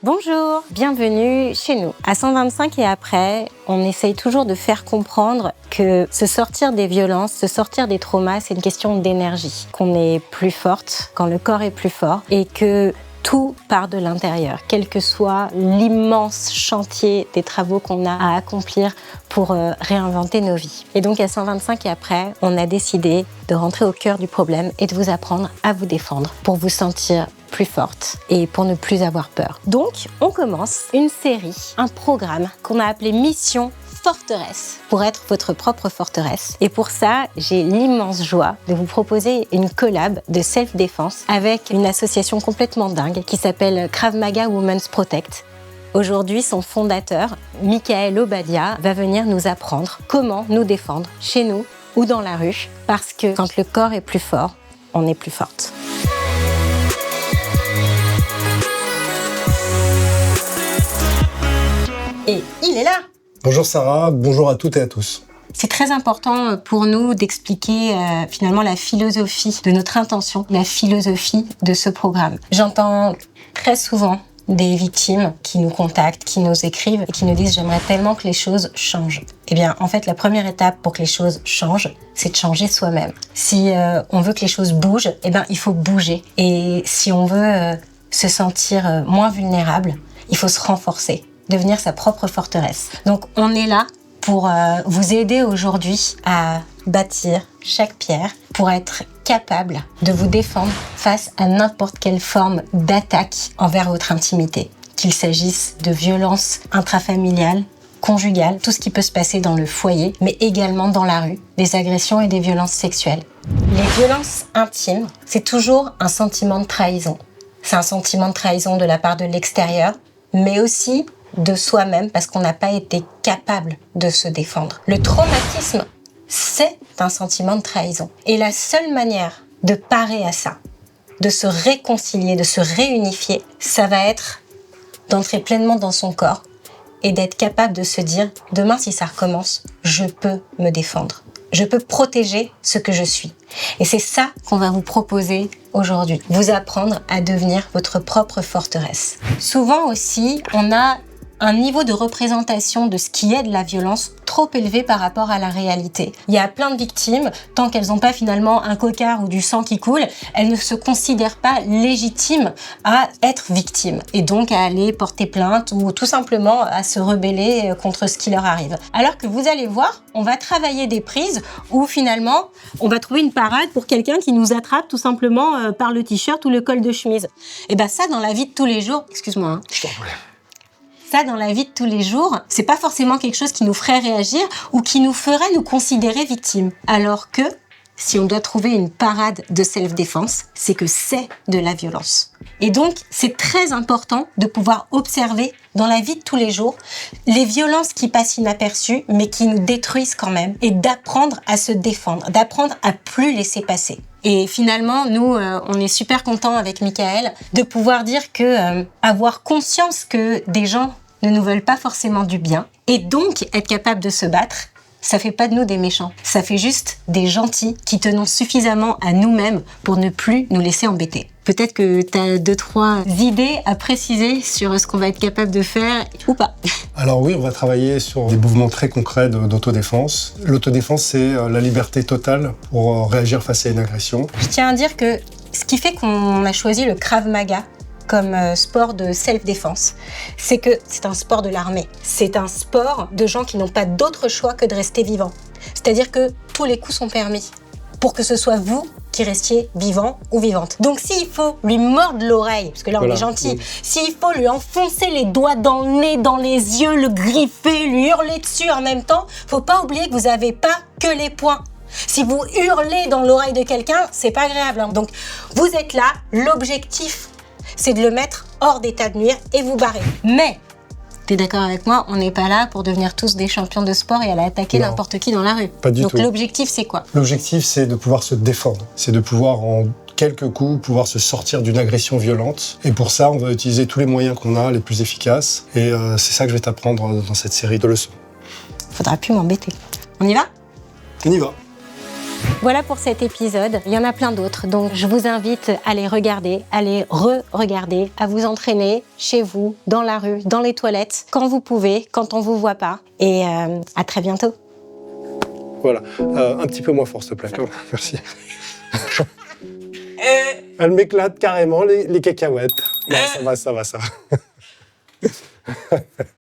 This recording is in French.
Bonjour, bienvenue chez nous. À 125 et après, on essaye toujours de faire comprendre que se sortir des violences, se sortir des traumas, c'est une question d'énergie. Qu'on est plus forte quand le corps est plus fort et que tout part de l'intérieur, quel que soit l'immense chantier des travaux qu'on a à accomplir pour réinventer nos vies. Et donc à 125 et après, on a décidé de rentrer au cœur du problème et de vous apprendre à vous défendre pour vous sentir plus forte et pour ne plus avoir peur. Donc, on commence une série, un programme qu'on a appelé Mission Forteresse, pour être votre propre forteresse. Et pour ça, j'ai l'immense joie de vous proposer une collab de self-défense avec une association complètement dingue qui s'appelle Krav Maga Women's Protect. Aujourd'hui, son fondateur, Michael Obadia, va venir nous apprendre comment nous défendre chez nous ou dans la rue, parce que quand le corps est plus fort, on est plus forte. Et il est là! Bonjour Sarah, bonjour à toutes et à tous. C'est très important pour nous d'expliquer finalement la philosophie de notre intention, la philosophie de ce programme. J'entends très souvent des victimes qui nous contactent, qui nous écrivent et qui nous disent « j'aimerais tellement que les choses changent ». Eh bien, en fait, la première étape pour que les choses changent, c'est de changer soi-même. Si on veut que les choses bougent, eh bien, il faut bouger. Et si on veut se sentir moins vulnérable, il faut se renforcer, devenir sa propre forteresse. Donc, on est là pour vous aider aujourd'hui à bâtir chaque pierre pour être capable de vous défendre face à n'importe quelle forme d'attaque envers votre intimité. Qu'il s'agisse de violences intrafamiliales, conjugales, tout ce qui peut se passer dans le foyer, mais également dans la rue, des agressions et des violences sexuelles. Les violences intimes, c'est toujours un sentiment de trahison. C'est un sentiment de trahison de la part de l'extérieur, mais aussi de soi-même parce qu'on n'a pas été capable de se défendre. Le traumatisme, c'est un sentiment de trahison. Et la seule manière de parer à ça, de se réconcilier, de se réunifier, ça va être d'entrer pleinement dans son corps et d'être capable de se dire « demain, si ça recommence, je peux me défendre. Je peux protéger ce que je suis. » Et c'est ça qu'on va vous proposer aujourd'hui. Vous apprendre à devenir votre propre forteresse. Souvent aussi, on a un niveau de représentation de ce qui est de la violence trop élevé par rapport à la réalité. Il y a plein de victimes, tant qu'elles n'ont pas finalement un cocard ou du sang qui coule, elles ne se considèrent pas légitimes à être victimes et donc à aller porter plainte ou tout simplement à se rebeller contre ce qui leur arrive. Alors que vous allez voir, on va travailler des prises où finalement on va trouver une parade pour quelqu'un qui nous attrape tout simplement par le t-shirt ou le col de chemise. Et ben ça, dans la vie de tous les jours, excuse-moi, hein. Je t'en prie. Ça, dans la vie de tous les jours, c'est pas forcément quelque chose qui nous ferait réagir ou qui nous ferait nous considérer victimes. Alors que, si on doit trouver une parade de self-défense, c'est que c'est de la violence. Et donc, c'est très important de pouvoir observer dans la vie de tous les jours les violences qui passent inaperçues, mais qui nous détruisent quand même, et d'apprendre à se défendre, d'apprendre à plus laisser passer. Et finalement, nous, on est super contents avec Michael de pouvoir dire que avoir conscience que des gens ne nous veulent pas forcément du bien, et donc être capable de se battre, ça fait pas de nous des méchants. Ça fait juste des gentils qui tenons suffisamment à nous-mêmes pour ne plus nous laisser embêter. Peut-être que tu as 2-3 idées à préciser sur ce qu'on va être capable de faire ou pas. Alors oui, on va travailler sur des mouvements très concrets d'autodéfense. L'autodéfense, c'est la liberté totale pour réagir face à une agression. Je tiens à dire que ce qui fait qu'on a choisi le Krav Maga comme sport de self-défense, c'est que c'est un sport de l'armée. C'est un sport de gens qui n'ont pas d'autre choix que de rester vivants. C'est-à-dire que tous les coups sont permis pour que ce soit vous qui restiez vivant ou vivante. Donc s'il faut lui mordre l'oreille, parce que là on est gentil, s'il faut lui enfoncer les doigts dans le nez, dans les yeux, le griffer, lui hurler dessus en même temps, faut pas oublier que vous avez pas que les poings. Si vous hurlez dans l'oreille de quelqu'un, c'est pas agréable, hein. Donc vous êtes là, l'objectif c'est de le mettre hors d'état de nuire et vous barrer. Mais, t'es d'accord avec moi, on n'est pas là pour devenir tous des champions de sport et aller attaquer n'importe qui dans la rue. Pas du tout. Donc l'objectif, c'est quoi? L'objectif, c'est de pouvoir se défendre. C'est de pouvoir, en quelques coups, pouvoir se sortir d'une agression violente. Et pour ça, on va utiliser tous les moyens qu'on a, les plus efficaces. Et c'est ça que je vais t'apprendre dans cette série de leçons. Faudra plus m'embêter. On y va? On y va. Voilà pour cet épisode. Il y en a plein d'autres, donc je vous invite à les regarder, à les re-regarder, à vous entraîner chez vous, dans la rue, dans les toilettes, quand vous pouvez, quand on vous voit pas. Et à très bientôt. Voilà. Un petit peu moins fort, s'il te plaît. Merci. Elle m'éclate carrément, les cacahuètes. Non, ça va.